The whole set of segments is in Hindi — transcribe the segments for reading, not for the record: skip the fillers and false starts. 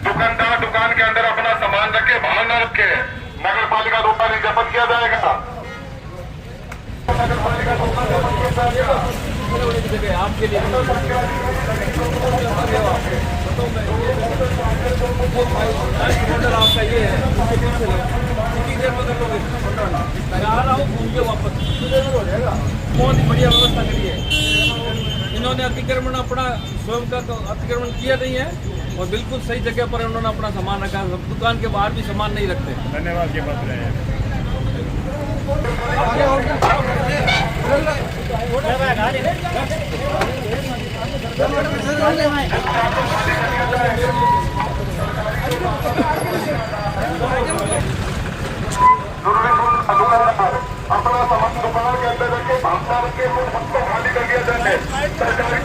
दुकानदार दुकान के अंदर अपना सामान रखे, बाहर न रखे। नगर पालिका द्वारा नहीं जब्त किया जाएगा। नगर पालिका आपके लिए आपका ये है, कितनी देर में कर लोगे? आ रहा हूँ घूम के वापस, हो जाएगा। बहुत ही बढ़िया व्यवस्था करी है इन्होंने। अतिक्रमण अपना स्वयं का तो अतिक्रमण किया नहीं है और बिल्कुल सही जगह पर उन्होंने अपना सामान रखा। दुकान के बाहर भी सामान नहीं रखते। धन्यवाद के पत्र है। अपना सामान दुकान के अंदर रखे, भाषा रखे, सबको खाली कर दिया जाए। सरकारी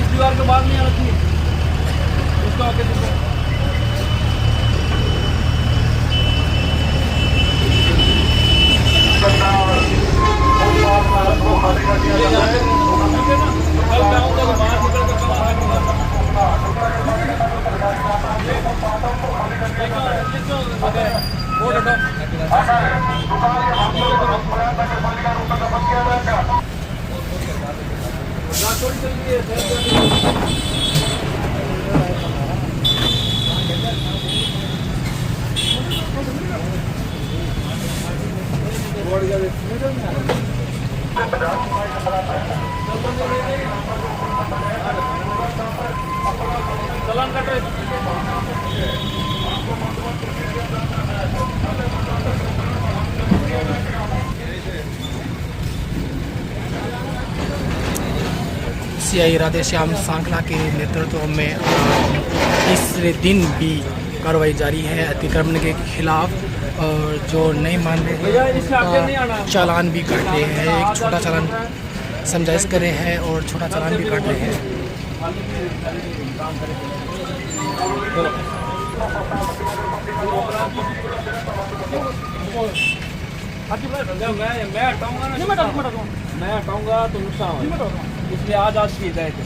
इस दीवार के बाद नहीं आना चाहिए उसका आगे चलान कट रहे। सीआई राधेश्याम सांखला के नेतृत्व में तीसरे दिन भी कार्रवाई जारी है अतिक्रमण के खिलाफ। और जो नहीं मान रहे हैं चालान भी काट रहे हैं। एक छोटा चालान समझाइश कर रहे हैं और छोटा चालान भी काट रहे हैं। मैं हटाऊंगा तो नुकसान होगा, इसलिए आज की हिदायत है।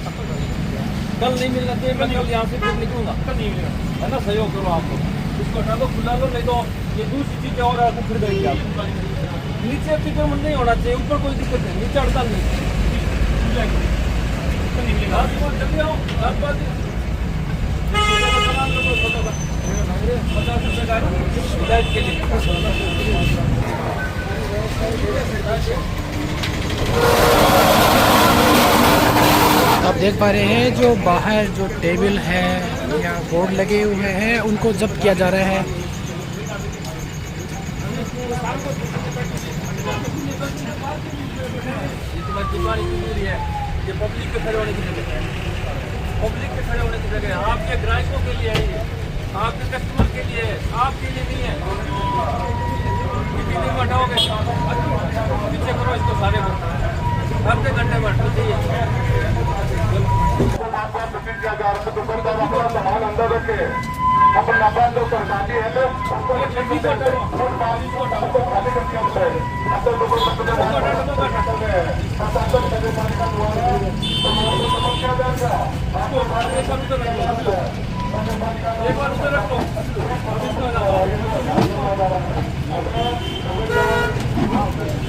कल नहीं मिलना चाहिए, मैं कल यहाँ से फिर निकलूंगा, है ना? सहयोग करो आप लोग, इसको हटा दो, खुला लो, नहीं तो ये दूसरी चीज़ें और आपको फिर देंगे। आप नीचे अतिक्रमण नहीं होना चाहिए, ऊपर कोई दिक्कत नहीं, नीचे हड़ताल नहीं। हिदायत के लिए आप देख पा रहे हैं जो बाहर जो टेबल है या बोर्ड लगे हुए हैं उनको जब्त किया जा रहा है। ये पब्लिक के खड़े होने की जगह है, पब्लिक के खड़े होने की जगह है। आपके ग्राहकों के लिए है, ये आपके कस्टमर के लिए है, आपके लिए नहीं है। कितनी देर में हटाओगे? पीछे करो इसको सारे को, आधे घंटे में हटना चाहिए। दुकानदार अपना सामान अंदर रखे, अपना जो सरकारी है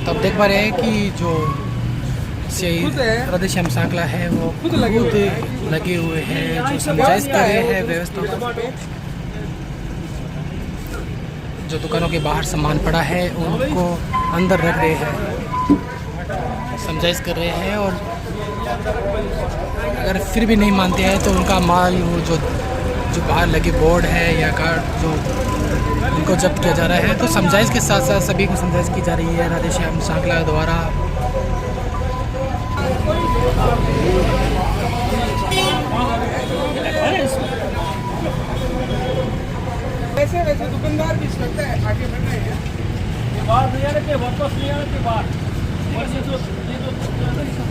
तब देख पा रहे हैं कि जो राधेश्याम सांखला है वो खुद लगे हुए हैं, जो समझाइश कर रहे हैं व्यवस्था को। जो दुकानों के बाहर सामान पड़ा है उनको अंदर रख रहे हैं, समझाइश कर रहे हैं। और अगर फिर भी नहीं मानते हैं तो उनका माल वो जो बाहर लगे बोर्ड है या कार्ड जो उनको जब्त किया जा रहा है। तो समझाइश के साथ साथ सभी को समझाइश की जा रही है राधेश्याम सांखला द्वारा। वैसे दुकानदार भी लगता है आगे बढ़ रहे हैं। ये बात नहीं आने के वापस नहीं आने के बाद और ये जो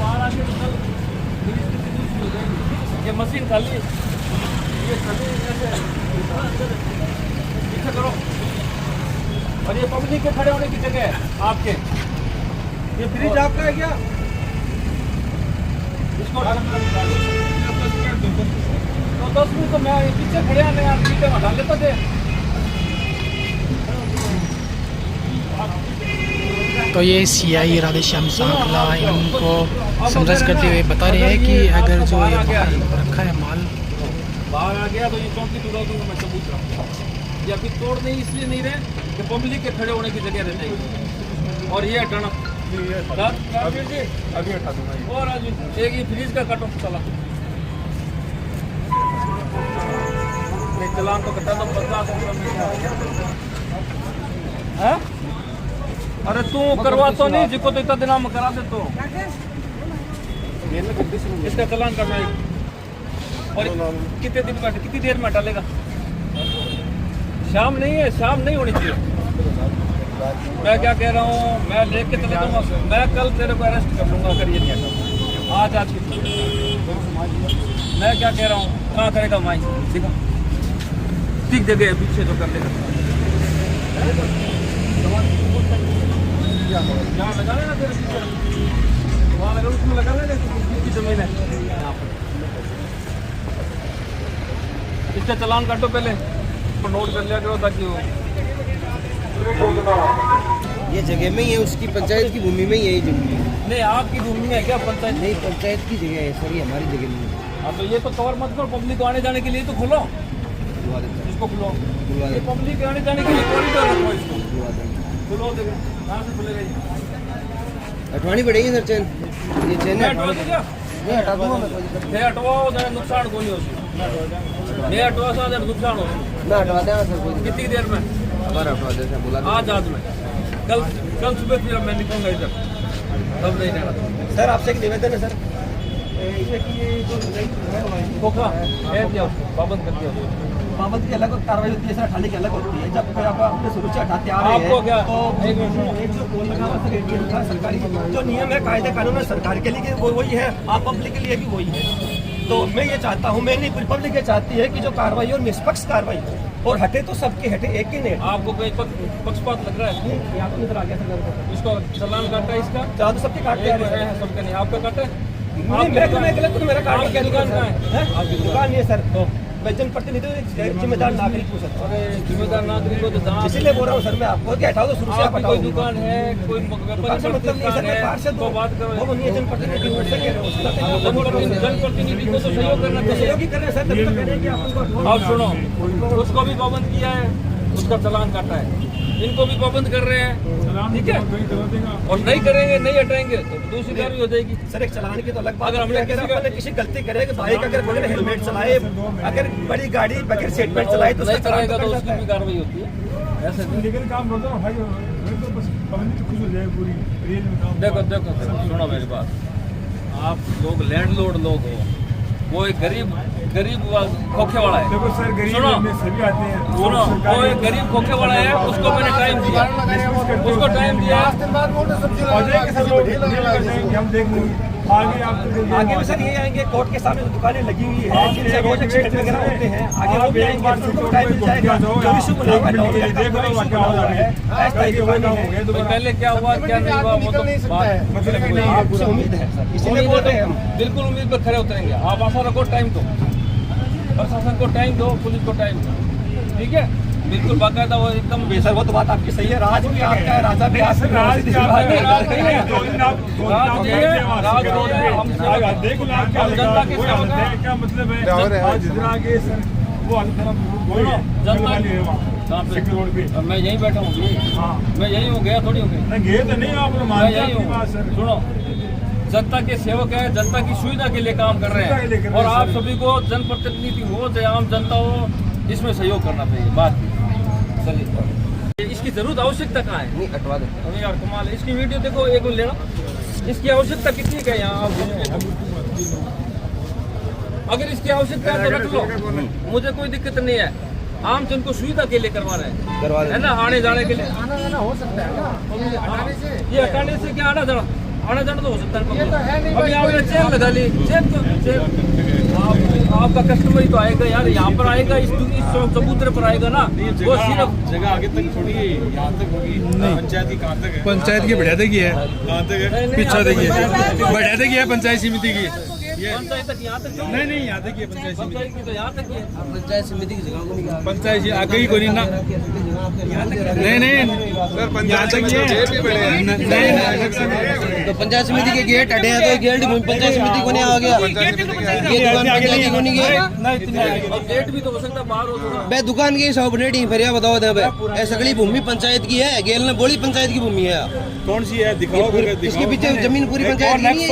बाहर आके मशीन खाली, ये खाली ऐसे पीछे करो। और ये पब्लिक के खड़े होने की जगह है आपके। ये फ्रिज आपका है क्या? इसको तो 10 मिनट तो मैं पीछे खड़े आने यार पीछे में डाल देता थे। तो ये सीआई राधेश्याम सांखला इनको समझ करते हुए बता रहे हैं कि अगर जो ये माल रखा है माल बाहर आ गया तो ये चौकी तोड़ा दूंगा मैं सबूत रखता हूँ। ये अभी तोड़ नहीं इसलिए नहीं रहे कि पब्लिक के खड़े होने की जगह रह जाएगी। और ये हटाना अभी हटा दूंगा। और आज एक ये फ्रिज का कट ऑफ चला ये चलान तो कटा दो 50 है। अरे तू करवा तो नहीं जिसको तो इतना दिन में करा दे तो इसका चलान करना है। और कितने दिन में कितनी देर में डालेगा? शाम नहीं है, शाम नहीं होनी चाहिए। मैं क्या कह रहा हूँ, मैं लेके चले जाऊँगा। मैं कल तेरे को अरेस्ट कर लूँगा अगर ये नहीं हटा। आज की मैं क्या कह रहा हूँ, कहाँ करेगा माई दिखा ठीक जगह है पीछे तो कर लेगा। यहाँ लगा लेना तेरे पीछे, वहाँ लगा उसमें लगा लेना किसकी जमीन है यहाँ पर। इसका चलान काटो पहले तो नोट कर लिया करो ताकि वो ये जगह में ही है, उसकी पंचायत की भूमि में ही है ये जमीन। नहीं आपकी भूमि है क्या पंचायत? नहीं, पंचायत की जगह है सर, ये हमारी जगह नहीं है। हाँ तो ये तो कवर मत करो, पब्लिक को आने जाने के लिए तो खुलो, बुलवा देता इसको खुलो। बुलवा ये देता पब्लिक के आने जाने के लिए कॉरिडोर रखो इसको, बुलवा देंगे। खुलो देखो कहाँ से खुलेगा ये? हटवानी पड़ेगी सर चैन, ये चैन मैं हटवा दूँ क्या? नहीं हटा दूंगा मैं, कोई दिक्कत मैं हटवाओ जरा नुकसान को नहीं हो मैं हटवा सा जरा नुकसान हो। नहीं। मैं हटवा देगा सर, कोई दिक्कत कितनी देर में? नहीं। हटवा देता बुला आज में कल सुबह फिर मैं निकलूंगा इधर तब नहीं रहना। सर आपसे एक निवेदन है सर, ये कि ये जो खोखा कह दिया पाबंद कर दिया। पाबंद की अलग कार्रवाई होती है सर, हटाने की अलग होती है। जब आप अपने शुरू से हटाते आ रहे हैं आपको क्या तो एक जो बोल लगा हुआ सर, ATM का सरकारी जो नियम है, कायदे कानून है सरकार के लिए वो वही है, आप पब्लिक के लिए भी वही है। तो मैं ये चाहता हूँ, मैं नहीं पूरी पब्लिक ये चाहती है कि जो कार्रवाई हो निष्पक्ष कार्रवाई हो, और हटे तो सबके हटे, एक ही नहीं। आपको कोई पक्षपात लग रहा है? यहाँ तो इधर आ गया सर, इसको चलान काटा है इसका? चाह तो सबके काटते हैं सबका नहीं, आपका काटा है? नहीं, मैं गलत तो मेरा कार्ड आपकी दुकान कहाँ है? आपकी दुकान नहीं है सर, तो मैं जनप्रतिनिधि जिम्मेदार नागरिक हूँ सर। अरे जिम्मेदार नागरिक को तो जहाँ इसीलिए बोल रहा हूँ सर, मैं आपको क्या हटाओ तो शुरू से आप आपकी हटाओ। कोई दुकान है, कोई दुकान से मतलब नहीं सर, मैं बाहर से तो बात करो। वो नहीं है जनप्रतिनिधि हूँ, उससे कह रहे हो। जनप्रतिनिधि को तो सहयोग करना चाहिए। सहयोगी कर रहे हैं सर, तभी तो कह रहे हैं कि आप उनको हटाओ। अब सुनो, उसको भी पाबंद किया है, उसका चलान काटा है, इनको भी पाबंद कर रहे हैं, ठीक है? और नहीं करेंगे, नहीं हटाएंगे तो दूसरी कार्रवाई हो जाएगी। सर एक चलाने की तो अलग बात, अगर हमने हमने किसी गलती करे कि बाइक अगर बगैर हेलमेट चलाए, अगर बड़ी गाड़ी बगैर सीट बेल्ट चलाए तो नहीं उसका चलान करेगा तो तो कट उसकी जाता भी है। कार्रवाई होती है। ऐसे नहीं। लीगल काम बोलता हूँ भाई, मैं तो बस पब्लिक खुश हो जाए पूरी रेल में काम। देखो सुनो मेरी बात, आप लोग लैंडलॉर्ड लोग हो, वो एक गरीब खोखे वाला है। देखो सर, गरीब सुनो में सभी आते हैं। सुनो, वो एक गरीब खोखे वाला है, उसको मैंने टाइम दिया, उसको टाइम दिया। आ जाएंगे सर लोग, नहीं लगा जाएंगे, हम देख लेंगे आगे। आप आगे भी सर ये आएंगे, कोर्ट के सामने दुकानें लगी हुई है जिनसे रोज एक्सीडेंट वगैरह होते हैं, आगे वो भी आएंगे, उनको टाइम मिल जाएगा। जो इशू बना हुआ है, जो इशू बना हुआ है, ऐसा ही दुकानें हैं। तो पहले क्या हुआ क्या नहीं हुआ वो तो बात आपसे उम्मीद है सर, इसीलिए बोल रहे हैं हम। बिल्कुल उम्मीद पर खड़े उतरेंगे। आप आशा रखो, टाइम दो, प्रशासन को टाइम दो, पुलिस को टाइम दो, ठीक है? बिल्कुल बाकायदा वो एकदम सर वो तो बात आपकी सही है, राज भी आपका है, राजा भी आपका है। राज नहीं है, देखो ना क्या क्या मतलब है। आज इधर आगे सर वो रोड पे मैं यहीं बैठा हूँ, हाँ मैं यहीं हूँ, गया थोड़ी हो गया, नहीं गए तो नहीं, आप मैं मानते यहीं हैं आपकी बात हूँ। सर। सुनो, जनता के सेवक है, जनता की सुविधा के लिए काम कर रहे सुविधा के लिए कर हैं, रहे और हैं आप सर। सभी को जनप्रतिनिधि हो चाहे आम जनता हो, इसमें सहयोग करना चाहिए। बात चलिए, इसकी जरूरत आवश्यकता कहाँ है? नहीं हटवा दे। अरे यार कमाल है, इसकी वीडियो देखो, एक मिनट लेना। इसकी आवश्यकता कितनी है यहाँ? आप अगर इसकी आवश्यकता है तो रख लो, मुझे कोई दिक्कत नहीं है। आम जन को सुविधा के लिए करवा रहे हैं, करवा है ना, आने जाने के लिए। आना जाना हो सकता है ना, ये हटाने से क्या आना जाना? आना जाना तो हो सकता है। अभी आपने चेन लगा ली, आपका कस्टमर ही तो आएगा यार, यहाँ पर आएगा, इस चबूतरे पर आएगा ना। वो सिर्फ जगह आगे तक थोड़ी है, यहाँ तक होगी। पंचायत की कहाँ तक है? पंचायत की बढ़िया की है, कहाँ तक है? पीछा देखिए बढ़िया की है, पंचायत समिति की पंचायत तक यहाँ तक नहीं यहाँ तक है, पंचायत समिति पंचायत की तो यहाँ तक ही है। पंचायत समिति की जगह को नहीं पंचायत आगे ही कोई ना नहीं सर, पंचायत तो पंचायत समिति के गेट अड़े हैं, तो गेट पंचायत समिति को नहीं आ गया, ये दुकान पंचायत को नहीं गया। और गेट भी तो हो सकता है बाहर हो थोड़ा। बे दुकान की सब रेडी फिर बताओ दे बे, ये सगली भूमि पंचायत की है, गेल ने बोली पंचायत की भूमि है। कौन सी है? दिखाओ करके दिखाओ। इसके पीछे जमीन पूरी पंचायत की नहीं है।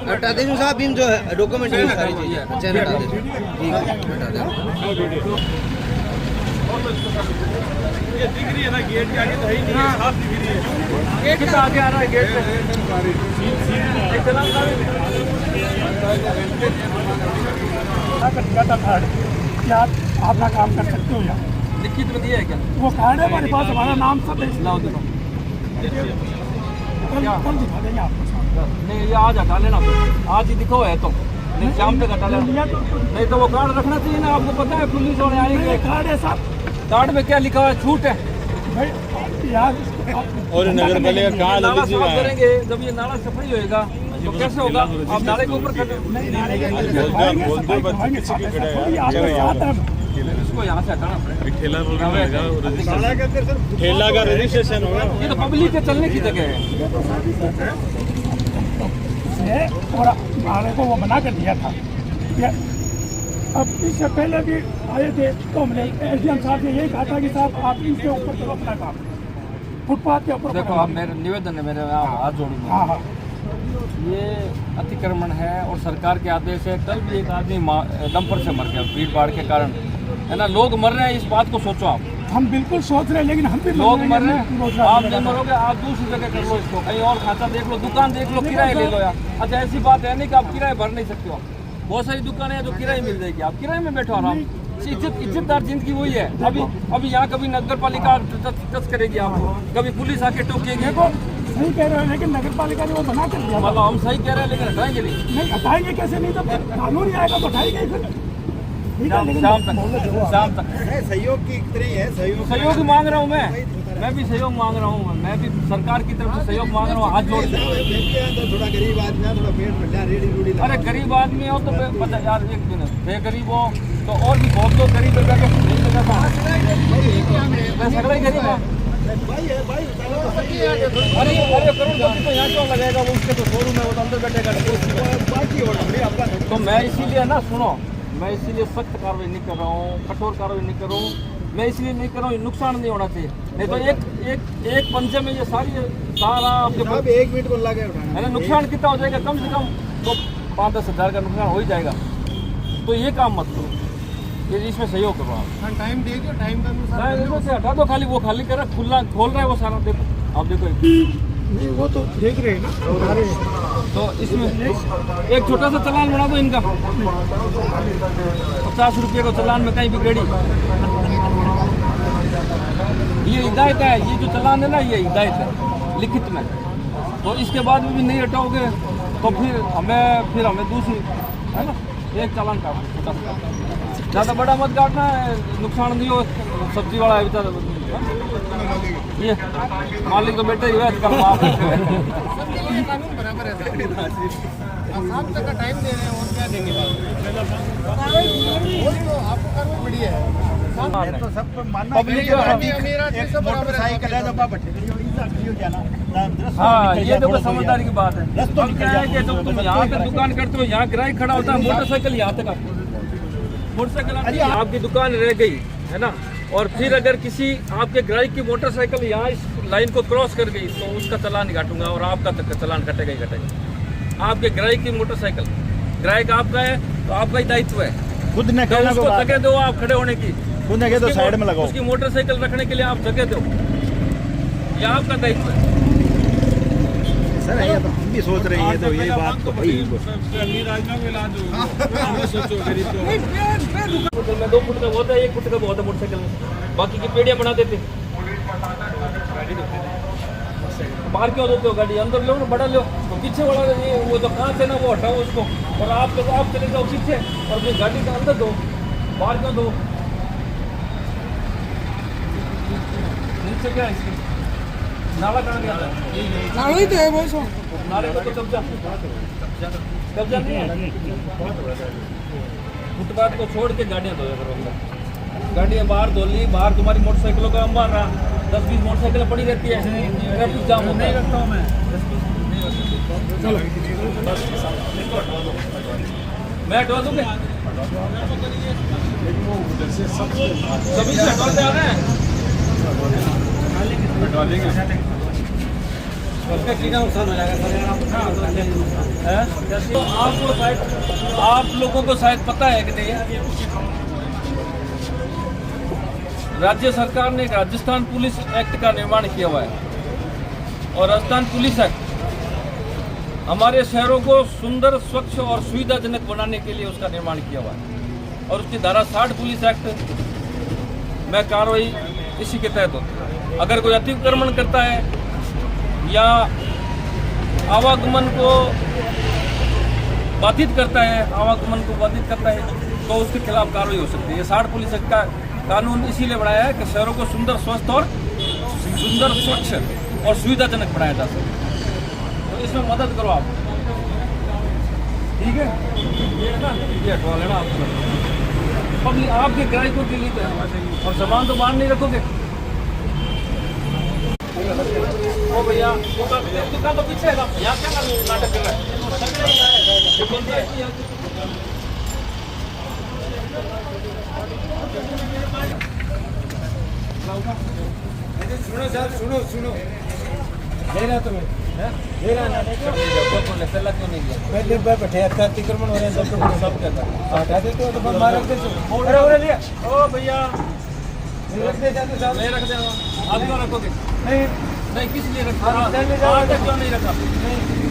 हटा दे साहब, इन जो है डॉक्यूमेंट है सारी चीजें चैन हटा दे, ठीक है हटा दे। ये दिख रही है ना, गेट के आगे तो है ही नहीं, साफ दिख रही है। गेट के आगे आ रहा है, गेट क्या आप अपना काम कर सकते हो यार? लिखित में दिया है क्या? वो कार्ड है हमारे पास, हमारा नाम सब है। लाओ देखो। कल दिखा देंगे आपको। नहीं ये आज हटा लेना, आज ही दिखो है तो नहीं, शाम तक हटा लेना। नहीं तो वो कार्ड रखना चाहिए ना, आपको पता है पुलिस वाले आएंगे। कार्ड है साहब, कार्ड में क्या लिखा है? छूट है। भाई यार और नगर पालिका कहाँ नाला लगी साफ करेंगे, जब ये नाला सफाई होएगा तो कैसे होगा? आप नाले के ऊपर इसको यहाँ से हटाना पड़ेगा। ठेला ठेला का रजिस्ट्रेशन होगा। ये तो पब्लिक के चलने की जगह है। और हमारे को वो बना कर दिया था। अब इससे पहले भी आए थे तो हमने एसडीएम साहब ने यही कहा था कि साहब आप इसके ऊपर करो अपना काम, फुटपाथ के ऊपर। देखो आप मेरे निवेदन है, मेरे हाथ जोड़ूंगा। हाँ हाँ, ये अतिक्रमण है और सरकार के आदेश है। कल भी एक आदमी डंपर से मर गया भीड़ भाड़ के कारण, है ना। लोग मर रहे हैं, इस बात को सोचो आप। हम बिल्कुल सोच रहे हैं, लेकिन हम भी लोग मर रहे हैं, आप नहीं मरोगे। आप दूसरी जगह कर लो इसको, कहीं और खाता देख लो, दुकान देख लो, किराए ले लो यार। अच्छा ऐसी बात है नहीं कि आप किराए भर नहीं सकते हो। बहुत सारी दुकानें हैं जो किराए मिल जाएगी, आप किराए में बैठो आराम। इज्जतदार जिंदगी वही है। अभी यहाँ कभी नगर पालिका टच करेगी आपको, कभी पुलिस आके टोकेगी। सही कह रहे हैं, लेकिन नगर पालिका ने वो बना कर दिया। मतलब हम सही कह रहे हैं, लेकिन हटाएंगे नहीं। हटाएंगे कैसे? नहीं तो कानून ही आएगा तो हटाएंगे ही फिर। शाम तक सहयोग की तरह है, सहयोग मांग रहा हूँ मैं भी सहयोग मांग रहा हूँ। मैं भी सरकार की तरफ से सहयोग मांग रहा हूँ, हाथ जोड़ के। थोड़ा गरीब आदमी है, थोड़ा पेट भरना, रेडी रूडी। अरे गरीब आदमी हो तो पता यार, एक दिन बेगरीब हो तो और भी बहुत लोग गरीब है। मैं सगड़ा ही गरीब है। अरे करोड़पति तो यहाँ क्यों लगेगा? वो उसके तो शोरूम है, वो तो अंदर बैठेगा। तो मैं इसीलिए ना, सुनो, मैं इसीलिए सख्त कार्रवाई नहीं कर रहा हूँ, कठोर कार्रवाई नहीं कर रहा हूँ। मैं इसलिए नहीं कर रहा हूँ, नुकसान नहीं होना चाहिए। नहीं तो एक पंचे में ये सारा आपके 1 मिनट को लगे उठाना है। नुकसान कितना हो जाएगा? कम से कम तो 5-10 हज़ार का नुकसान हो ही जाएगा। तो ये काम मत करो, ये इसमें सहयोग करो आप। टाइम दे दो, टाइम का अनुसार से हटा दो। खाली वो खाली कर रहा, खोल रहा है वो सारा। देखो आप देखो, नहीं वो तो देख रहे हैं ना। तो इसमें एक छोटा सा चालान बना दो इनका, 50 रुपये का चालान में कहीं भी गाड़ी। ये हिदायत है, ये जो चालान है ना, ये हिदायत है लिखित में। तो इसके बाद भी नहीं हटाओगे तो फिर हमें दूसरी, है ना, एक चालान काट दो छोटा सा, ज़्यादा बड़ा मत काटना है, नुकसान नहीं हो। सब्जी वाला है बेचारा, ये मालिक तो बेटे ही है कल आप। बराबर है, 7 तक का टाइम दे रहे हैं, और क्या देंगे? आपको कार्रवाई बढ़िया है, तो सब मानना पब्लिक मोटरसाइकिल है, जब आप हाँ, ये तो समझदारी की बात है। अब क्या है कि जब तुम यहाँ पे दुकान करते हो, यहाँ ग्राहक खड़ा होता है, मोटरसाइकिल यहाँ तक मोटरसाइकिल आपकी दुकान रह गई है ना, और फिर अगर किसी आपके ग्राहक की मोटरसाइकिल यहाँ इस लाइन को क्रॉस कर गई तो उसका चालान नहीं काटूंगा, और आपका चालान कटेगा ही कटेगा। आपके ग्राहक की मोटरसाइकिल, ग्राहक आपका है तो आपका ही दायित्व है। खुद ने तो उसको जगह दो आप खड़े होने की, खुद ने तो साइड में लगाओ। उसकी मोटरसाइकिल रखने के लिए आप जगह दो, यह आपका दायित्व है। सर ये तो हम भी सोच रहे हैं, तो यही बात तो भाई में 2 फुट का होता है, 1 फुट का होता है मोटरसाइकिल में, बाकी की पेड़ियाँ बना देते। बाहर क्यों देते हो गाड़ी, अंदर लो ना, बड़ा लो। तो पीछे वाला ये वो जो कांच है ना वो हटाओ उसको, और आप लोग आप चले जाओ पीछे और अपनी गाड़ी का अंदर दो, बाहर क्यों दो। नीचे क्या है इसकी नाला कहाँ गया था? नाला ही तो है वो सो। नाले को तो कब्जा नहीं है। फुटपाथ को छोड़ के गाड़ियाँ धोया करो अंदर, गाड़ियाँ बाहर धो ली, बाहर तुम्हारी मोटरसाइकिलों का अंबार रहा, 10-20 मोटरसाइकिलें पड़ी रहती है, ट्रैफिक जाम होता है। नहीं रखता हूँ मैं, मैं हटवा दूँगा, सभी से हटवाते आ रहे हैं। उसका कितना नुकसान हो जाएगा सर? तो आपको शायद, आप लोगों को शायद पता है कि नहीं, राज्य सरकार ने एक राजस्थान पुलिस एक्ट का निर्माण किया हुआ है, और राजस्थान पुलिस एक्ट हमारे शहरों को सुंदर, स्वच्छ और सुविधाजनक बनाने के लिए उसका निर्माण किया हुआ है, और उसकी धारा 60 पुलिस एक्ट में कार्रवाई इसी के तहत होती है। अगर कोई अतिक्रमण करता है या आवागमन को बाधित करता है, तो उसके खिलाफ कार्रवाई हो सकती है। ये 60 पुलिस एक्ट का कानून इसीलिए बनाया है कि शहरों को सुंदर, स्वस्थ और स्वच्छ और सुविधाजनक बनाया जा सके। तो इसमें मदद करो आप, ठीक है? ये ना, ये हटवा लेना आप, पब्लिक आपके ग्राहकों के लिए तो है, और सामान तो बाहर नहीं रखोगे। ओ भैया दुकान तो पीछे है ना, यहाँ क्या नाटक कर रहा है? सुनो सर, सुनो ले रहा तुम्हें, ले रहा ना, पहला क्यों नहीं लिया? पहले बैठे अतिक्रमण हो रहे हैं, सब कहता है हटा देते हो तो मारे लिया। ओ भैया रख दे जाते साहब, नहीं रख दे, आप क्यों रखोगे? नहीं किस लिए रखा? आज तक क्यों नहीं रखा?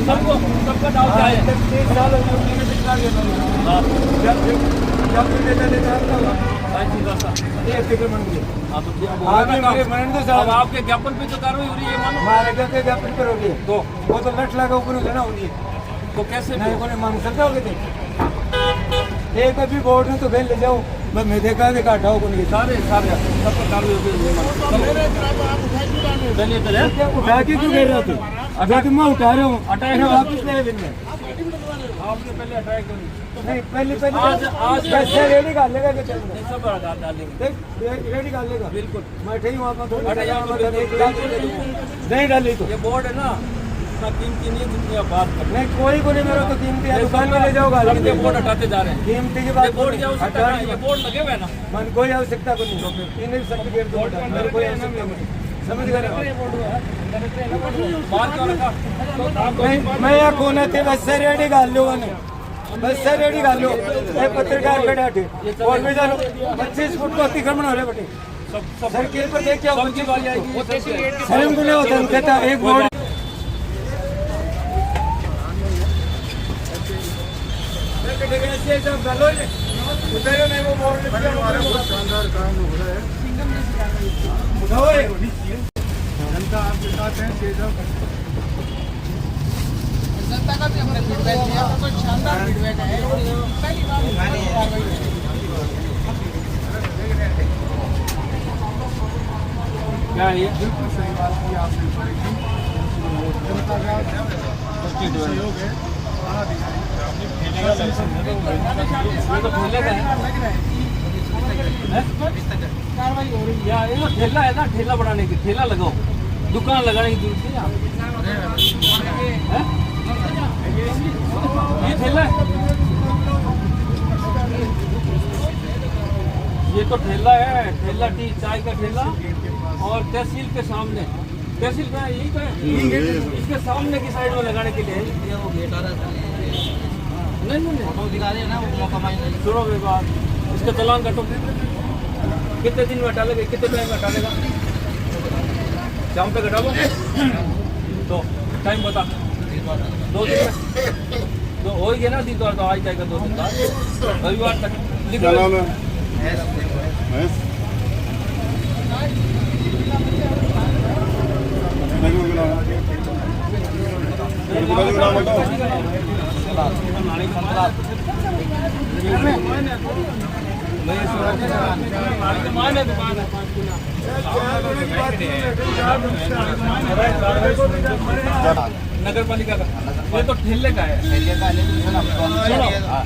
सबको सबका डाउट है। 30 साल हो गए दिखा अब आपके ज्ञापन पे तो कार्रवाई हो रही है, मानो हमारे के ज्ञापन पर हो रही है, तो वो तो लट लगा ऊपर लेना हो रही है, तो कैसे नहीं कोई मांग सकता होगे? एक अभी बोर्ड में तो भेज ले जाओ, मैं देखा हटाओ को नहीं, सारे सब पर कार्रवाई हो रही है। उठा के क्यों कह रहे थे? अगर तुम मैं उठा रहे हूँ, अटैक वापिस ले दिन में आपने पहले अटैक क्यों नहीं? पहले आज कैसे रेडी कर लेगा कि चल सब डालेंगे, रेडी कर लेगा, बिल्कुल। मैं ठीक हूँ आपका नहीं नहीं डाली तो ये बोर्ड है ना, इतना कीमती नहीं है जितनी आप बात कर रहे नहीं, कोई को नहीं, मेरा तो कीमती है, दुकान में ले जाओगा, हैं। ये बोर्ड हटाते जा रहे हैं, कीमती की ये बात बोर्ड की आवश्यकता है, ये बोर्ड लगे हुए हैं ना, मन कोई आवश्यकता को नहीं, सर्टिफिकेट कोई आवश्यकता नहीं, समझ गए? बाहर क्यों रखा? मैं यहाँ कोने थे, बस से रेडी कर लो, बस से रेडी कर लो, पत्रकार बैठे और भी जानो 25 फुट को अतिक्रमण हो रहे बेटे, सर्किल पर देख क्या सबकी बारी आएगी, शर्म को नहीं होता, कहता एक बोर्ड नहीं, वो बोर्ड शानदार काम हो रहा है, जनता आपके साथ है, जनता का भी हमने फीडबैक दिया, तो शानदार फीडबैक है। पहली बार क्या है ये? बिल्कुल सही बात की आपने, जनता का सहयोग है, कार्रवाई हो रही है। ये ठेला है ना, ठेला बढ़ाने की, ठेला लगाओ, दुकान लगाने की जरूरत नहीं है। ये ठेला है, ये तो ठेला है, ठेला टी चाय का ठेला, और तहसील के सामने, तहसील का यही तो है, इसके सामने की साइड में लगाने के लिए नहीं, सुनो मेरी बात, इसका चालान काटो, कितने दिन में हटा लेगा, कितने टाइम में हटा लेगा? शाम पे घटा लो तो टाइम बता, 2 दिन में तो हो ही गया ना, दिन तो आ जाएगा 2 दिन बाद, रविवार तक लिख लो। है नगर पालिका का ये तो ठेले का है। सुनो,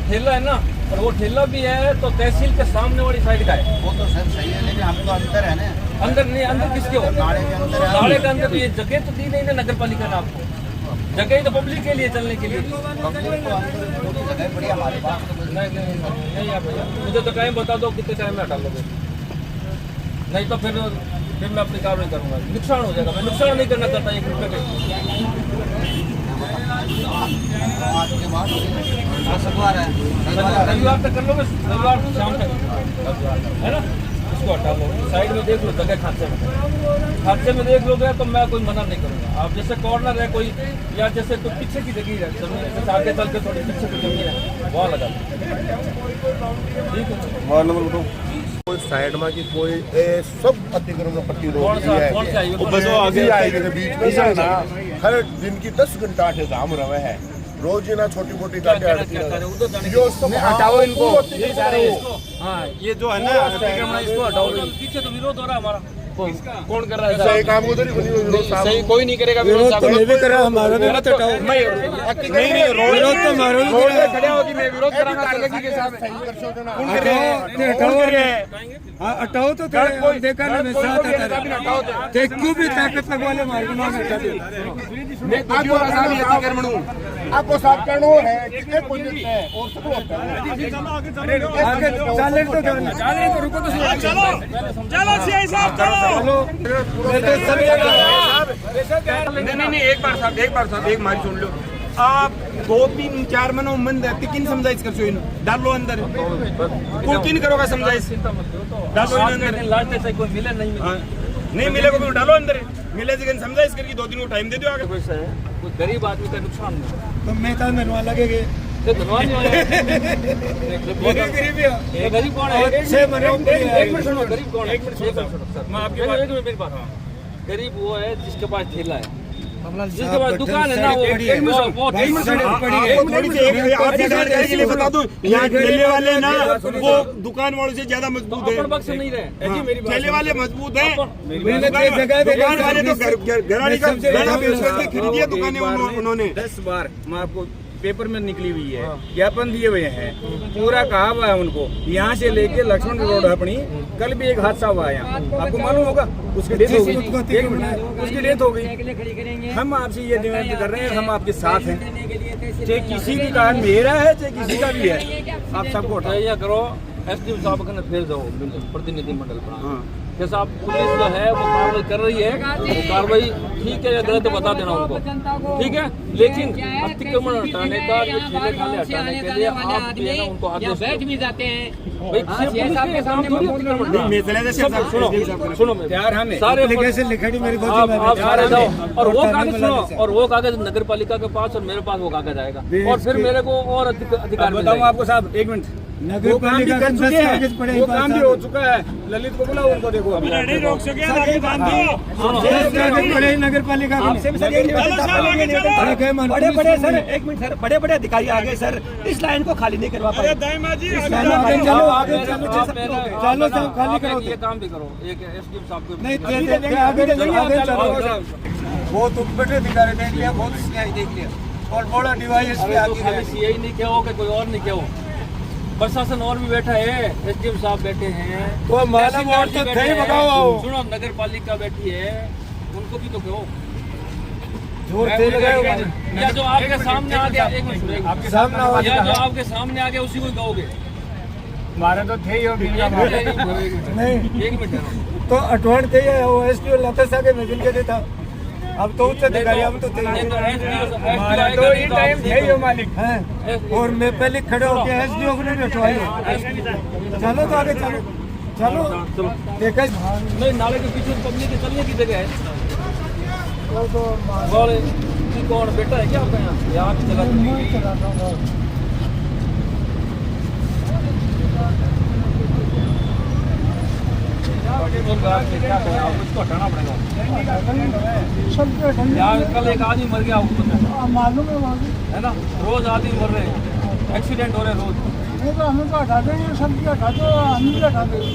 ठेला है ना, और वो ठेला भी है तो तहसील के सामने वाली साइड का है। वो तो सर सही है, लेकिन हम तो अंदर है ना, अंदर नहीं, अंदर किसके हो? नाले के अंदर है। नाले के अंदर तो ये जगह तो दी नहीं ना नगर पालिका ने आपको, जगह ही तो पब्लिक के लिए चलने के लिए। जगह बढ़िया हमारे पास। नहीं आप भैया मुझे तो टाइम बता दो कितने टाइम में हटा लोगे, नहीं तो फिर मैं अपनी कार्रवाई करूंगा। नुकसान हो जाएगा, मैं नुकसान नहीं करना चाहता 1 रुपये का। रविवार तक कर लोगे, रविवार शाम तक है ना, इसको हटा लो, साइड में देख लो जगह खांचे में देख लोगे तो मैं कोई मना नहीं करूँगा। आप जैसे कॉर्नर है कोई, या जैसे कोई पीछे की जगह है जमीन, जैसे आगे चल के थोड़ी पीछे की जमीन है वहाँ लगा ठीक है। वार्ड नंबर बताओ। कोई साइड में की कोई सब अतिक्रमण पट्टी रोक कौन सा है? बस वो आगे आएगी बीच में से ना, हर दिन की 10 घंटा काम रहे है, रोज ही ना छोटी मोटी हटाओ इनको। हाँ ये जो है ना अतिक्रमण, इसको हटाओ। पीछे तो विरोध हो रहा है हमारा। कौन कर रहा है? सही काम उधर ही बनी हुई सही कोई नहीं करेगा विरोध। तो मैं भी कर रहा, हमारा भी मत हटाओ। नहीं विरोध तो हमारा भी रोड पे खड़े होगी, मैं विरोध कराना चलेगी के साथ हटाओ तो देखा ना मैं साथ आता क्यों भी ताकत लगवा ले मार आपको साफ करना है, कितने प्रोजेक्ट है और सब होता है। आगे चले तो रुको तो चलो साहब चलो। नहीं एक बार साहब एक मारी सुन लो। आप 2-3-4 मनो मंद है, किन समझाइश कर सो डालो अंदर को किन करोगा समझाइश, डालो अंदर। लास्ट से कोई मिले नहीं मिले, नहीं मिलेगा तो डालो अंदर, मिले जगह समझाइश करके 2 दिन को टाइम दे दो आगे। कोई गरीब आदमी का नुकसान नहीं, तो मैं तो मनवा लगेगे धन्यवाद। गरीब कौन है? एक मिनट सुनो, गरीब कौन है? मैं आपके मेरी बात, गरीब वो है जिसके पास ठेला है, जिसके पास दुकान है ना, वो बता दूं, यहाँ ठेले वाले ना वो दुकान वालों से ज्यादा मजबूत है। बक्स नहीं रहे, ठेले वाले मजबूत है, दुकान वाले तो घराने का खरीदी है दुकानें उन्होंने। 10 बार मैं आपको पेपर में निकली हुई है, ज्ञापन दिए हुए हैं, पूरा कहा हुआ है उनको। यहाँ से लेके लक्ष्मण रोड अपनी, कल भी एक हादसा हुआ है यहाँ, आपको मालूम होगा, उसकी डेथ हो गई, उसकी डेथ हो गई। हम आपसे ये निवेदन कर रहे हैं, हम आपके साथ हैं, चाहे किसी की कारण मेरा है चाहे किसी का भी है, आप सबको उठाइए करो। एसडीएम साहब का फिर जाओ प्रतिनिधि मंडल पर, जैसा आप पुलिस जो है वो कार्रवाई कर रही है, वो कार्रवाई ठीक है या गलत है बता देना उनको, ठीक है। लेकिन अतिक्रमण हटाने का, ये ठेले ठाले हटाने के लिए आप भी है ना उनको आदेश बैठ भी जाते हैं भाई, सुनो यार, हम सारे लिखड़ी मेरी आप सारे जाओ, और वो कागज सुनो, और वो कागज नगर पालिका के पास और मेरे पास वो कागज आएगा, और फिर मेरे को और अधिकार बताऊँ आपको साहब, 1 मिनट, नगर पालिका कर चुके हैं, वो काम भी हो चुका है। ललित को बुलाओ, उनको देखो नहीं रोक सके नगर पालिका बड़े सर, 1 मिनट सर, बड़े अधिकारी आ गए सर, इस लाइन को खाली नहीं करवा पाए। चलो सब खाली करो, ये काम भी करो, एक एसडीएम साहब को नहीं आगे चलो। बहुत उपकट अधिकारी देख लिया, बहुत सीआई देख लिया, और बड़ा डिवाइस भी आगे सीआई नहीं क्या हो, कोई और नहीं क्या हो, प्रशासन और भी बैठा है, एसडीएम साहब बैठे हैं, वो मालूम और तो थे बताओ, सुनो नगर पालिका बैठी है, उनको भी तो कहो। या जो आपके सामने आ गया, एक मिनट आपके सामने, या जो आपके सामने आ गया उसी को कहोगे। हमारा तो थे ही नहीं, 1 मिनट तो अठवाड़ थे वो एसडीओ लता के मिल के था, अब तो उच्च अधिकारी हम तो थे, तो इन टाइम थे ही मालिक हैं, और मैं पहले खड़े होकर एसडीओ को नहीं बैठवाई। चलो तो आगे चलो देखा नहीं, नाले के पीछे पब्लिक के चलने की जगह है, कौन बेटा है क्या आपका यहाँ चला क्या करें, आपको इसको हटाना पड़ेगा। यहाँ कल एक आदमी मर गया, आपको पता मालूम है ना, रोज आदमी मर रहे हैं, एक्सीडेंट हो रहे हैं रोज। नहीं तो हमें तो हटा देंगे, सब हटा दो, हम भी हटा देंगे।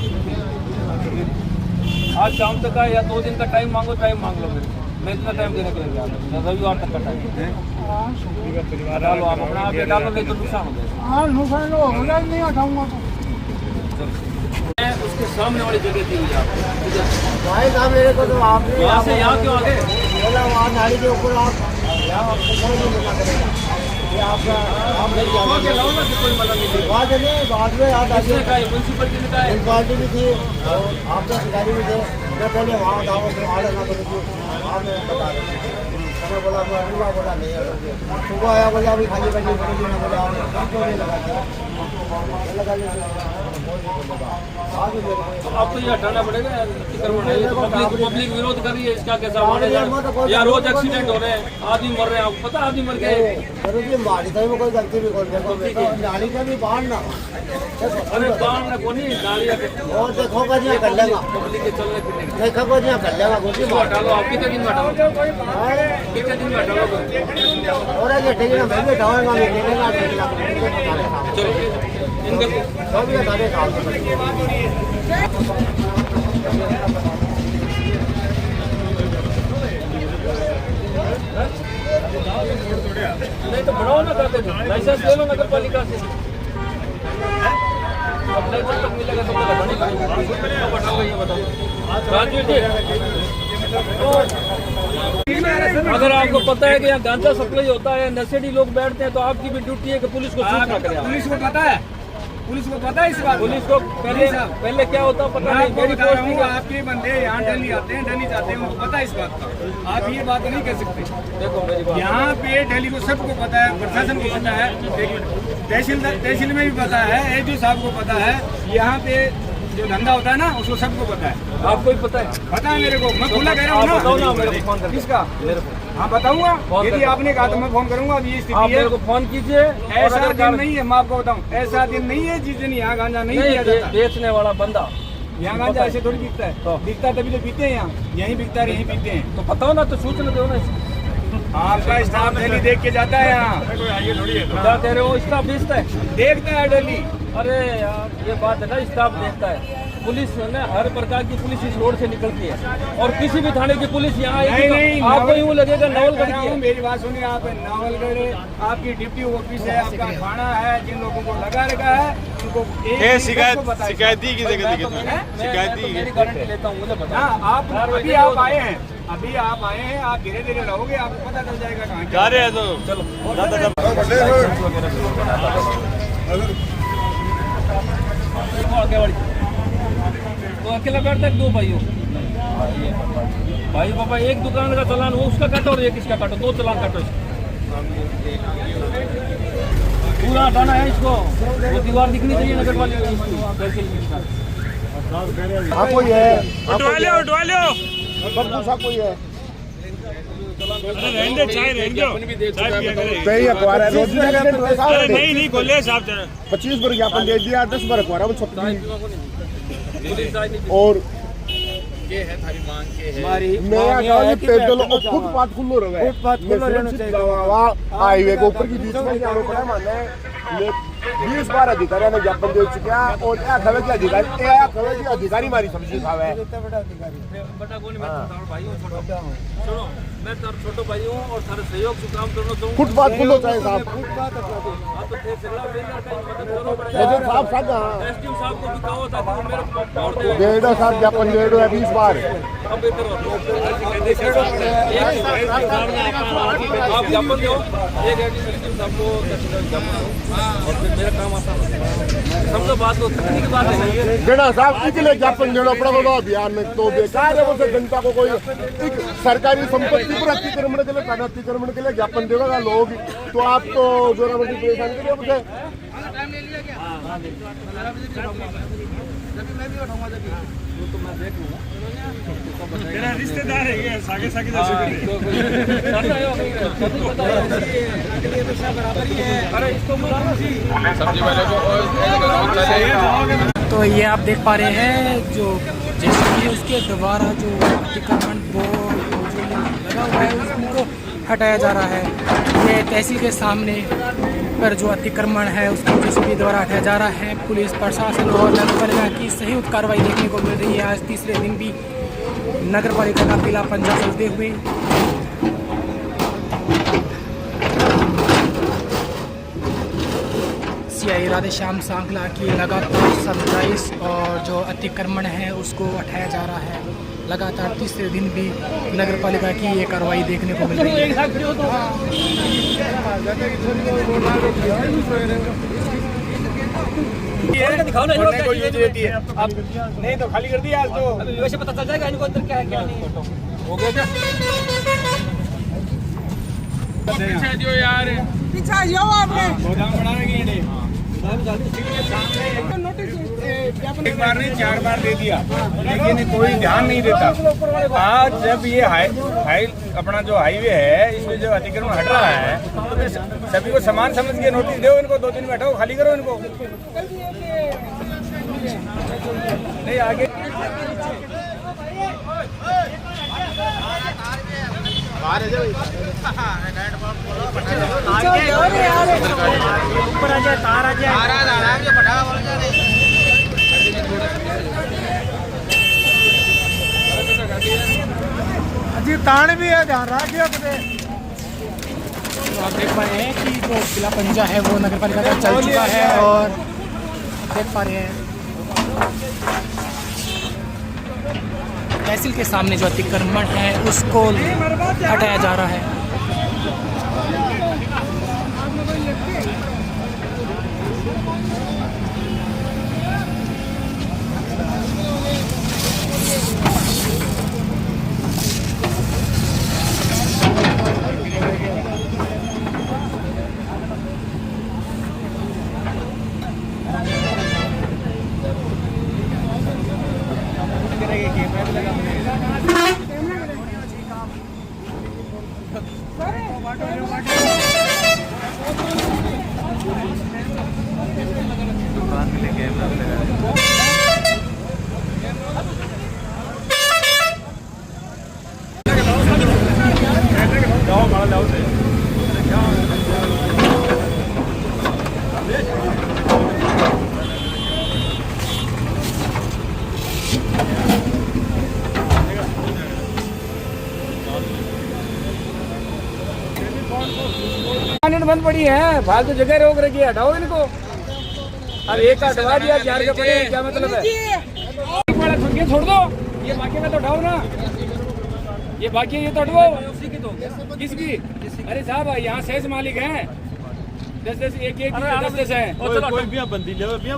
आज शाम तक का या 2 दिन का टाइम मांगो, टाइम मांग लो मेरे से। मैं इतना टाइम देने के लिए तैयार हूँ, रविवार तक का टाइम डालो। आप अपना आप ये डालो, नहीं तो नुकसान हो जाएगा। हाँ नुकसान हो गया, नहीं हटाऊंगा तो। उसके सामने वाली जगह थी मुझे आपको, भाई साहब मेरे को तो आपने यहाँ से यहाँ क्यों आगे? बोला वहाँ नाली के ऊपर आप यहाँ आपको कोई नहीं मना करेगा। ये आपका आप नहीं वहाँ के लाओ ना कि कोई मदद नहीं करेगा। बाद में याद आ किसने कहा है? म्युनिसिपलिटी ने कहा है। पार्टी भी थी और आपका अधिकारी भी थे। मैं पहले वहाँ दावा फिर वहाँ लेना तो आपने बता रहे मैं बोला मैं अगला बोला नहीं है। सुबह आया बोला अभी खाली बैठी बोला बोला क्यों नहीं लगाते लगा अब तो ये हटाना पड़ेगा, पब्लिक विरोध कर रही है, इसका कैसा माना जाए? या रोज एक्सीडेंट हो रहे हैं, आदमी मर रहे हैं, आपको पता आदमी मर गए। में कोई गलती भी कर नाली का भी बाढ़ ना अरे बाढ़ ना कोनी गाड़ी और देखो का जी कर लेगा पब्लिक के चलने फिरने के। देखो को जी कर लेगा बोली इसको हटा लो आप, कितने दिन में हटाओ? कितने दिन में हटा लो? और ये ठीक है मैं भी हटाऊंगा मैं लेगा चलो इनके सब ये सारे काम नहीं तो बढ़ाओ ना, करते लाइसेंस ले लो नगर पालिका से। अब लाइसेंस तक मिलेगा तो बढ़ानी पड़ेगी। अब हटाओ ये बताओ राजू जी, अगर आपको पता है कि यहाँ गांजा सप्लाई होता है, नशेड़ी लोग बैठते हैं, तो आपकी भी ड्यूटी है कि पुलिस को सूचना करें। पुलिस को पता है, पुलिस को पता है इस बात। पुलिस को पहले क्या होता पता मैं नहीं। आपको बता रहा हूँ, आपके बंदे यहाँ डेली आते हैं, डेली जाते हैं, उनको पता है इस बात का। आप ये बात नहीं कह सकते। देखो मेरी बात, यहाँ पे डेली को सबको पता है, प्रशासन को पता है, तहसील में भी पता है, एसडीओ साहब को पता है, यहाँ पे जो धंधा होता है ना उसको सबको पता है। आपको ही पता है? पता है मेरे को, मैं खुला कह रहा हूँ बताओ ना ना। मेरे को फोन करके। किसका? मेरे को हाँ बताऊंगा, फोन यदि करके। आपने कहा तो मैं फोन करूंगा। अब ये आप स्थिति है, मेरे को फोन कीजिए। ऐसा दिन नहीं है, मैं आपको बताऊं, ऐसा दिन नहीं है जिस दिन यहाँ गांजा नहीं पिया जाता। बेचने वाला बंदा यहाँ गांजा ऐसे थोड़ी बिकता है, तो बिकता तभी तो पीते हैं, यहाँ यहीं बिकता है, यहीं पीते हैं। तो बताओ ना, तो सूचना दो ना। आपका स्टाफ डेली देख के जाता है यहाँ, क्या कह रहे हो? स्टाफ बेचता है? देखता है डेली। अरे यार ये बात है ना, स्टाफ देखता है। पुलिस ने हर प्रकार की पुलिस इस रोड से निकलती है, और किसी भी थाने की पुलिस यहाँ आएगी तो आपको यूँ लगेगा नवलगढ़ की है। मेरी बात सुनिए, आप नवलगढ़ आपकी ड्यूटी ऑफिस है, आपका थाना है, जिन लोगों को लगा रखा है उनको शिकायत दी की जगह शिकायत मेरी गारंटी लेता हूँ, मुझे पता है। आप अभी आप आए हैं, अभी आप आए हैं, आप धीरे धीरे रहोगे, आपको पता चल जाएगा कहाँ जा रहे हैं तो चलो आगे वाली तो अकेला बैठता है, 2 भाइयों भाई पापा, एक दुकान का चालान वो उसका काटो और एक इसका काटो, 2 चालान काटो। पूरा हटाना है इसको, वो दीवार दिखनी चाहिए नगर वाली। हाँ कोई है, उठवा लो बब्बू सा कोई है रहने चाय रहने दो, चाय पिया करें। नहीं अखबार है रोज नहीं खोले साहब, 25 बार ज्ञापन दे दिया, 10 बार अखबार है, 36 और पेट्रोल और फुटपाथ खुलो रहे, हाईवे के ऊपर की बीच में जाना पड़ा है। मानना 20 बार अधिकारियों ने ज्ञापन दे चुका है, और अधिकारी हमारी सब्जी खावे है। मैं छोटो भाई हूँ और सारे सहयोग से काम करना चाहूँ। फुटपाथ खुलो चाहे साहब, साहब एसडीएम साहब को भी कहो ताकि वो मेरे को और दे। डेढ़ साहब ज्ञापन दे दो 20 बार। अब बेहतर हो आप ज्ञापन दो, एक एसडीएम साहब को और फिर मेरा काम आसान हो जाएगा। समझो बात को, तकनीकी बात है। डेढ़ा साहब इसलिए ज्ञापन देना पड़ा होगा अभियान में, तो बेकार है वो जनता को कोई सरकारी संपत्ति पर अतिक्रमण के लिए, अतिक्रमण के लिए ज्ञापन देगा लोग, तो आप तो जोरा बड़ी परेशानी के लिए मुझे मेरा रिश्तेदार है ये, सागे सागे अरे इसको बुलाना। सब्जी वाले को तो ये आप देख पा रहे हैं जो जेसीबी उसके द्वारा जो अतिक्रमण बोर्ड जो लगा हुआ है उसको हटाया जा रहा है। ये तहसील के सामने पर जो अतिक्रमण है उसको जेसीबी द्वारा हटाया जा रहा है। पुलिस प्रशासन और नगर पालिका की संयुक्त कार्रवाई देखने को मिल रही है। आज तीसरे दिन भी नगर पालिका का पीला पंजा चलते हुए सीआई राधेश्याम सांखला की लगातार समझाइश और जो अतिक्रमण है उसको हटाया जा रहा है। लगातार तीसरे दिन भी नगर पालिका की ये कार्रवाई देखने को मिल रही है। दिखाओ ना को यूज देती है अब नहीं तो खाली कर दिया आज तो वैसे पता चल जाएगा इनको अंदर क्या है क्या नहीं। हो गया क्या पीछे जो यार पीछे जाओ आपने गोदाम बनाने की एक बार नहीं 4 बार दे दिया लेकिन कोई ध्यान नहीं देता। आज जब ये अपना जो हाईवे है इसमें जो अतिक्रमण हट रहा है तो फिर सभी को समान समझ के नोटिस दो इनको 2 दिन में हटाओ खाली करो इनको नहीं आगे ऊपर आ जाए तार आ जाए अजी तान भी है ध्यान रखिए अपने। तो आप देख पा रहे हैं कि जो पीला पंजा है वो नगर पालिका का चल चुका है और देख पा रहे हैं तहसील के सामने जो अतिक्रमण है उसको हटाया जा रहा है। बंद पड़ी है फालतू जगह रोक रखी है हटाओ इनको। अब एक हटवा दिया 4 के पड़े क्या मतलब है छोड़ दो ये बाकी में तो उठाओ ना ये बाकी है ये तो हटवाओ किसकी। अरे साहब यहाँ शेष मालिक हैं 10-10 एक 10-10 है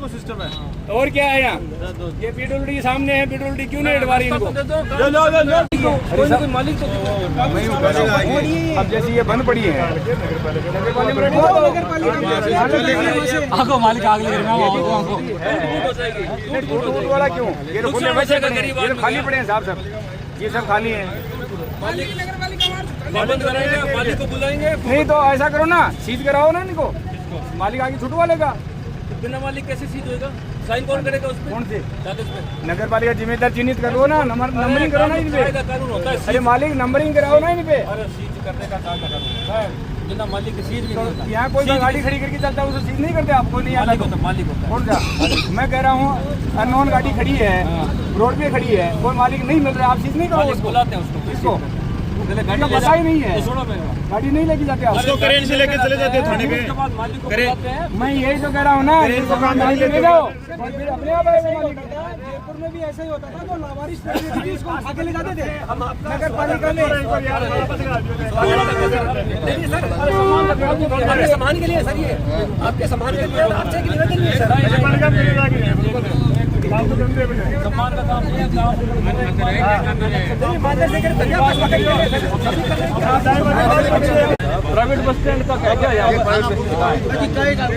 को सिस्टम है और क्या है यहाँ ये पीडब्ल्यूडी सामने है पीडब्ल्यूडी क्यों नहीं हटवा रही इनको। मालिक तो अब जैसे ये बंद पड़ी है आगो मालिक आग लग रहा टूट वाला क्यों ये तो खुले बचे ये तो खाली पड़े हैं साहब सब ये सब खाली है। बंद कराएंगे मालिक को बुलाएंगे नहीं तो ऐसा करो ना सीज कराओ ना इनको मालिक आगे छुटवा लेगा। बिना मालिक कैसे सीध होगा साइन कौन करेगा उस पे कौन से कागज पे नगर पालिका जिम्मेदार चिन्हित करो ना नंबरिंग करो ना इन पे। कानून होता है अरे मालिक नंबरिंग कराओ ना इन पे। अरे सीज करने का काम करना बिना मालिक के सीज भी नहीं होता। यहाँ कोई गाड़ी खड़ी करके चलता है उसे सीज नहीं करते आपको नहीं आता तो मालिक होता कौन सा मैं कह रहा हूँ अननोन गाड़ी खड़ी है रोड पे खड़ी है कोई मालिक नहीं मिल रहा आप सीज नहीं करो बुलाते हैं उसको इसको पता ही नहीं है गाड़ी नहीं लेके जाते आप करेंट से लेके चले जाते हैं थाने पे मालिक को बुलाते हैं। मैं यही तो कह रहा हूँ ना ले जाओ अपने आप आएगा मालिक। जयपुर में भी ऐसा ही होता था जो लावारिस उसको उठा के ले जाते थे नगर पालिका में। आपके सामान के लिए सर ये आपके सामान के लिए आपसे की निवेदन नहीं है सर सम्मान का काम नहीं है प्राइवेट बस स्टैंड का क्या क्या यहाँ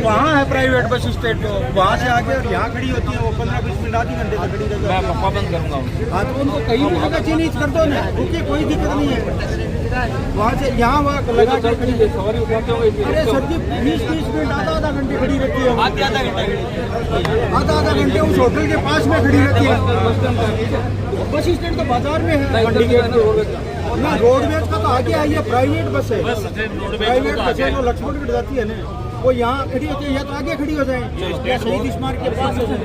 वहाँ है प्राइवेट बस स्टैंड तो वहाँ से आके और यहाँ खड़ी होती है वो 15-20 मिनट आधी घंटे तक खड़ी रहती है। मैं पाबंद करूँगा हाँ तो उनको कहीं भी जगह चिन्हित कर दो ना रुकिए कोई दिक्कत नहीं है। वहाँ से यहाँ वहाँ लगा के खड़ी है। सवारी उठाते होंगे अरे सर जी 20-30 मिनट आधा घंटे खड़ी रहती है, आधा घंटे उस होटल के पास में खड़ी रहती है। बस स्टैंड तो बाजार में है ना, रोडवेज का तो आगे आई है, प्राइवेट बस है, प्राइवेट बस है जो लक्ष्मणगढ़ जाती है ना, वो यहाँ खड़ी होती है या तो आगे खड़ी हो जाए या शहीद स्मारक के पास हो जाए।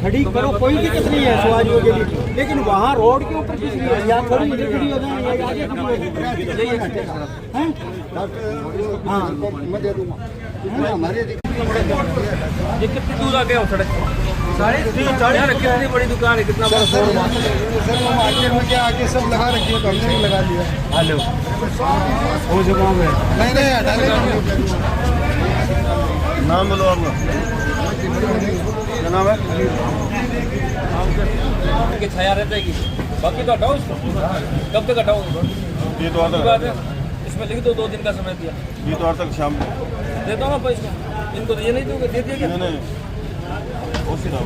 खड़ी करो, कोई दिक्कत नहीं है सवारियों के लिए, लेकिन वहाँ रोड के ऊपर किस लिए या थोड़ी इधर खड़ी हो जाए या आगे खड़ी हो जाए। हाँ मैं दे दूँगा। ये कितनी दूर आ गया सड़क? 3.5 कितनी बड़ी दुकान है, कितना बड़ा शोरूम है। सर वो मार्केट में क्या आके सब लगा रखी है तो हमने भी लगा लिया। हेलो वो जगह में नहीं हटा ले। नाम बोलो आपका, क्या नाम है? कि छाया रह जाएगी, बाकी तो हटाओ इसको। कब तक हटाओ? ये तो आता है, इसमें लिख दो 2 दिन का समय दिया, ये तो आता शाम को दे दो ना पैसा। इनको तो ये नहीं दोगे, दे दिया क्या? नहीं उसी तरह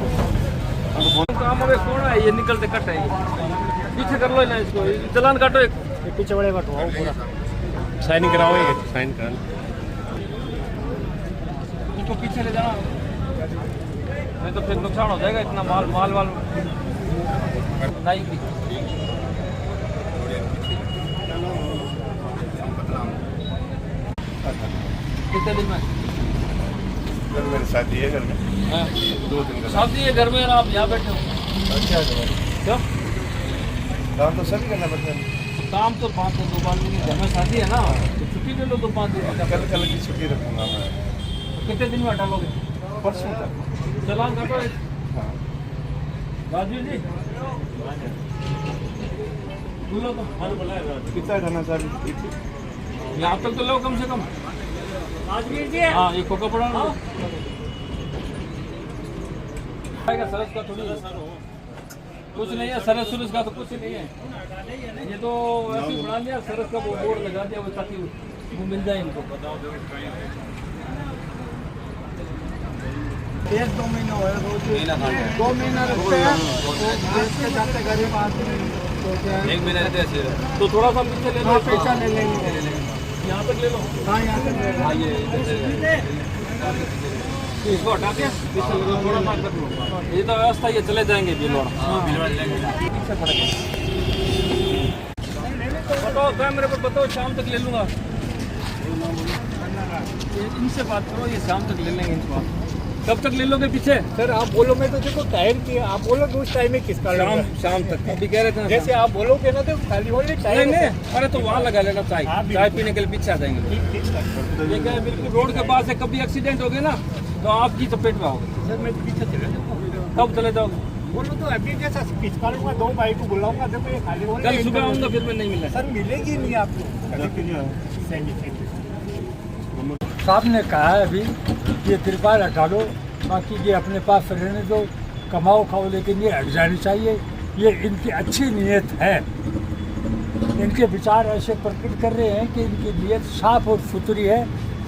काम में कौन है ये निकलते कट है, पीछे कर लो ना इसको, चलान काटो एक पीछे बड़े कटवाओ पूरा। साइन कराओगे, साइन करा इसको पीछे ले जाना, नहीं तो फिर नुकसान हो जाएगा। इतना माल नहीं कितने दिन में? मेरी शादी है घर में, 2 दिन का शादी है घर में, आप यहाँ बैठे हो क्या? काम तो सभी करना पड़ता है। काम तो 5 दिन 2 बार नहीं, घर में शादी है ना, तो छुट्टी ले लो 2-5 दिन। कल की छुट्टी रखूंगा मैं। कितने दिन में हटा लोगे? परसों तक। चलान काटो एक। राजवीर जी बोलो तो कितना खाना सर? यहाँ तक तो लो कम से कम। राजवीर जी हाँ, ये कोका पड़ा ना सरस का थोड़ी कुछ नहीं है, सरस सुरस का तो कुछ नहीं है। ये तो ऐसे ही बना दिया, सरस का वो बोर्ड लगा दिया वो, ताकि वो मिल जाए इनको। 1-2 महीने हो गए, 2 महीना रखते हैं तो जाते घर में आते हैं तो क्या है, 1 महीना रहते हैं तो थोड़ा सा पीछे ले लो, पैसा ले लेंगे। यहाँ तक ले लो। हाँ यहाँ तक ले लेंगे। इसको हटा के पीछे ले लो, थोड़ा सा कर लो। ये तो व्यवस्था, ये चले जाएंगे बिलवाड़ा। पीछे खड़े बताओ, कैमरे पर बताओ, शाम तक ले लूँगा। इनसे बात करो, ये शाम तक ले लेंगे इनको। कब तक ले लोगे पीछे? सर आप बोलोगे तो देखो टाइम की, आप बोलोगे उस टाइम में किसका शाम तक अभी कह रहे थे ना, जैसे आप बोलोगे ना तो खाली होने टाइम नहीं, अरे तो वहाँ लगा लेना, चाय पीने के लिए पीछे आ जाएंगे। ये क्या है, बिल्कुल रोड के पास है, कभी एक्सीडेंट हो गया ना तो आपकी चपेट में आओगे। सर मैं पीछे चले जाऊँगा। कब चले जाओगे? बोलो तो अभी जैसा खिंचकालूंगा, 2 भाई को बुलाऊंगा, देखो ये खाली होने। कल सुबह आऊँगा, फिर मैं नहीं मिला। सर मिलेगी नहीं आपको। साहब ने कहा है अभी ये तिरपाल हटा लो, बाकी ये अपने पास रहने दो, कमाओ खाओ, लेकिन ये हट जानी चाहिए। ये इनकी अच्छी नीयत है, इनके विचार ऐसे प्रकट कर रहे हैं कि इनकी नीयत साफ और सुथरी है,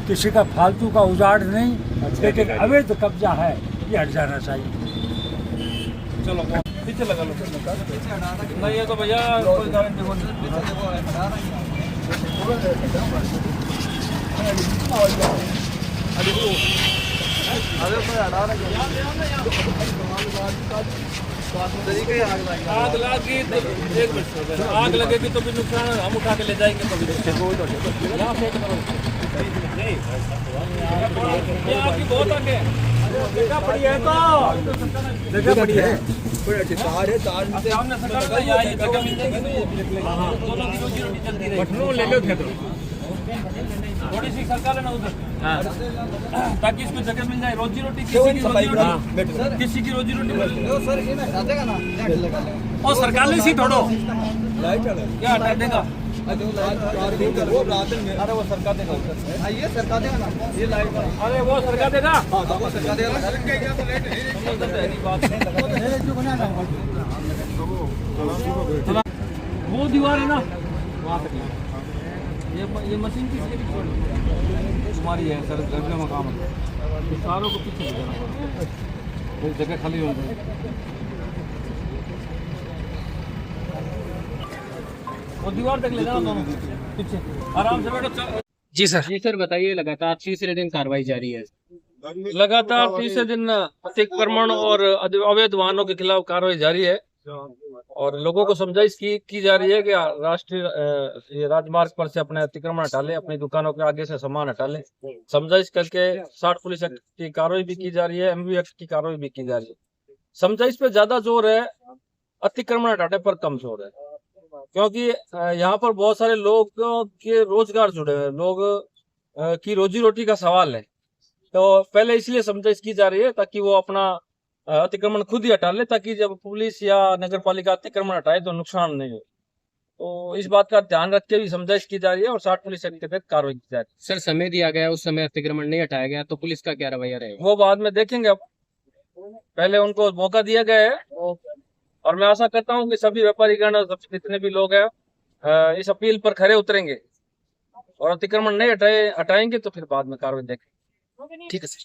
किसी का फालतू का उजाड़ नहीं, लेकिन अवैध कब्जा है, ये हट जाना चाहिए। चलो पीछे लगा लो। नहीं है तो भैया कोई गारंटी नहीं। आग लगी, आग लगेगी तो भी नुकसान है, हम उठा के ले जाएंगे तो भी। यहाँ सेट करो, ये आपकी बहुत आगे जगह पड़ी है, तो जगह पड़ी है, तार है, तार सामने सरकार जगह मिल जाएगी, दोनों की रोजी रोटी चलती रहेगी। ले लो थोड़ी सी सरकार है ना उधर, ताकि इसको जगह मिल जाए, रोजी रोटी किसी की रोजी रोटी मिल और सरकार ने सी थोड़ो क्या हटा देगा। अरे वो सरकार देगा, ये सरकार देगा ना, ये लाइट, अरे वो सरकार देगा, वो सरकार देगा। वो दीवार है ना वहाँ तक, ये मशीन किसकी तुम्हारी है सर, घर का मकाम है, सारों को पीछे ले जाना पड़ेगा, जगह खाली हो जाए। वो दीवार तक ले जाना दोनों पीछे, आराम से बैठो। जी सर। जी सर बताइए, लगातार तीसरे दिन कार्रवाई जारी है। लगातार तीसरे दिन अतिक्रमण और अवैध वाहनों के खिलाफ कार्रवाई जारी है और लोगों को समझाइश की जा रही है कि राष्ट्रीय ये राजमार्ग पर से अपने अतिक्रमण हटा ले, अपनी दुकानों के आगे से सामान हटा ले। समझाइश करके 60 पुलिस एक्ट की कार्रवाई भी की जा रही है, MV एक्ट की कार्रवाई भी की जा रही है। समझाइश पे ज्यादा जोर है, अतिक्रमण हटाने पर कम जोर है, क्योंकि यहाँ पर बहुत सारे लोगों के रोजगार जुड़े हुए हैं, लोग की रोजी रोटी का सवाल है। तो पहले इसलिए समझाइश की जा रही है ताकि वो अपना अतिक्रमण खुद ही हटा ले, ताकि जब पुलिस या नगर पालिका अतिक्रमण हटाए तो नुकसान नहीं हो। तो इस बात का ध्यान रख के भी समझाइश की जा रही है और 60 पुलिस एक्ट के तहत कार्रवाई की जा रही है। सर समय दिया गया, उस समय अतिक्रमण नहीं हटाया गया तो पुलिस का क्या रवैया रहेगा? वो बाद में देखेंगे, अब पहले उनको मौका दिया गया है और मैं आशा करता हूँ कि सभी व्यापारीगण और जितने भी लोग हैं इस अपील पर खरे उतरेंगे और अतिक्रमण नहीं हटाएंगे तो फिर बाद में कार्रवाई देखेंगे। ठीक है सर।